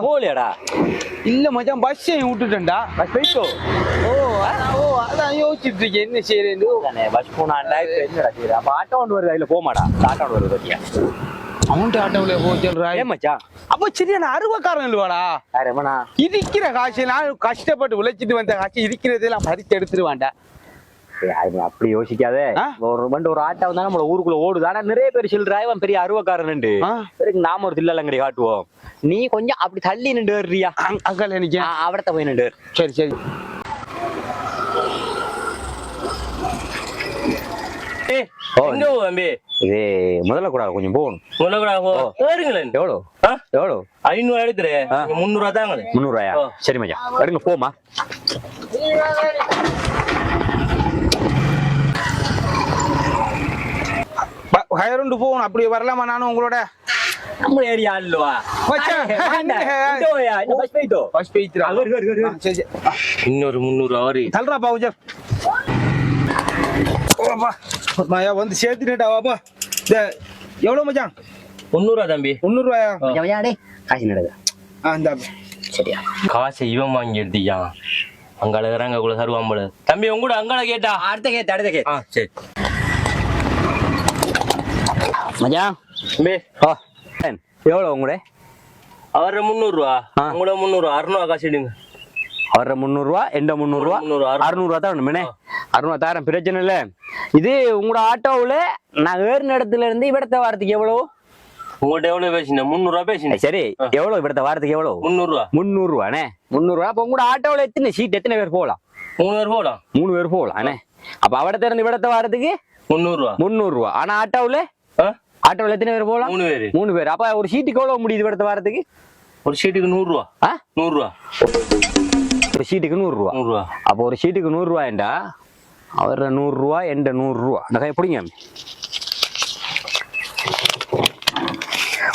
போலியாடா இல்ல மச்சான் bus விட்டுட்டேன்டா. Bus போயிட்டோ? அதான் யோசிச்சுட்டு இருக்கேன் என்ன செய்யறேன்னு. பஸ் போனாண்டா இப்ப என்னடா செய்யற? அப்ப ஆட்டோ ஒன்று வருது, அதுல போமாடா. ஆட்டோ ஒன்று வருது பத்தியா? அமௌண்ட் ஆட்டோல போ சொல்றா. ஏன் மச்சான்? அப்ப சரியான அருவக்காரன் இல்லவாடா. ரமணா இருக்கிற காசு நான் கஷ்டப்பட்டு உழைச்சிட்டு வந்த காசு இருக்கிறதெல்லாம் பறிச்சு எடுத்துருவான்டா. அப்படி யோசிக்காதே. ஒரு ஆட்டோ வந்தா நம்மள ஊருக்குள்ள ஓடுது. ஆனா நிறைய பேர் சொல்றான் பெரிய அருவக்காரன். நாம ஒரு தில்லங்கடி காட்டுவோம். நீ கொஞ்சம் அப்படி தள்ளி நின்றுறியா? அக்கா நினைக்க அவடத்த போய் நின்று. சரி சரி. இது முதல்ல கூட கொஞ்சம் போகணும். எவ்வளவு 500 எடுக்கிறேன். 300 தாங்க. 300 சரி மச்சான் எடுங்க போமா. ஹயருண்டு போகணும். அப்படி வரலாமா நானும் உங்களோட? நம்ம ஏரியா இல்லவா இன்னொரு 300 ஆரி தல்றா பாவுஜர் வந்து சேர்த்துட்டாவாப்பா. எவ்வளவு மச்சான்? 300 தம்பி. 300 காசு நடக்குது. சரியா காசை இவன் வாங்கி எடுத்தியா? அங்கால இறங்க கூட சருவாம்பள தம்பி உங்க கூட அங்கால கேட்டா அடுத்த கேட்ட. சரி மச்சான் எவ்வளவு உங்களே? அவர 300 ரூபா, உங்களோட 300 600 காசு எடுங்க. அவர 300 ரூபா, எந்த 300 ரூபா, 600 ரூபா தான் வேணுமே. 600 தாரம் பிரச்சனை இல்ல. இது உங்களோட ஆட்டோவுல நான் ஏறின இடத்துல இருந்து இவிடத்த வாரத்துக்கு எவ்வளவு? உங்கள்ட்ட எவ்வளவு பேசின? 300 ரூபா பேசினேன். சரி எவ்வளவு இவிடத்த வாரத்துக்கு எவ்வளவு? 300 ரூபா. 300 ரூபாண்ணே. 300 ரூபா. அப்ப உங்களோட ஆட்டோவுல எத்தனை சீட், எத்தனை பேர் போகலாம்? 3 பேர் போகலாம். 3 பேர் போகலாம் அண்ணே. அப்ப அவடத்த இருந்து இவிடத்த வாரத்துக்கு 300 ரூபா. 300 ரூபா. ஆனா ஆட்டோவுல எத்தனை பேர் போகலாம்? 3 பேர். 3 பேர். அப்ப ஒரு சீட்டுக்கு எவ்வளவு முடியுது இவிடத்த வாரத்துக்கு? ஒரு சீட்டுக்கு 100 ரூபா. 100 ரூபா. ஒரு சீட்டுக்கு 100 ரூபா. 100 ரூபா. அப்போ ஒரு சீட்டுக்கு 100 ரூபாய்டா. அவர 100 ரூபா, எந்த 100 ரூபா. அந்த கை எப்படிங்க?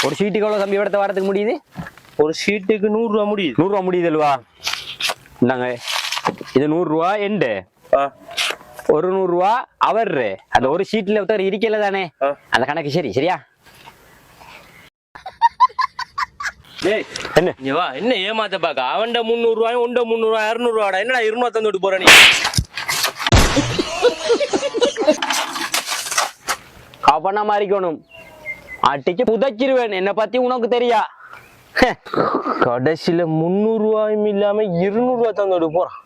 ஒரு சீட்டுக்கு எவ்வளவு தம்பி இவிடத்த வாரத்துக்கு முடியுது? ஒரு சீட்டுக்கு 100 ரூபா முடியுது. 100 ரூபா முடியுது இல்லவா? இந்தாங்க இது 100 ரூபா எண்டு. ஒரு 100 ரூபா அவர் அந்த ஒரு சீட்ல ஒருத்தர் இருக்கல தானே, அந்த கணக்கு சரி சரியா? என்ன வா என்ன ஏமாத்த பாக்க? அவன்ட 300 ரூபாயும் உண்ட 300 ரூபாய் 200 ரூபாடா. என்னடா 200 தந்துட்டு போற நீ? கவனா மாறிக்கணும். அட்டிக்கு புதைச்சிருவேன். என்ன பத்தி உனக்கு தெரியா? கடைசியில 300 ரூபாயும் இல்லாம 200 ரூபாய் தந்துட்டு போறான்.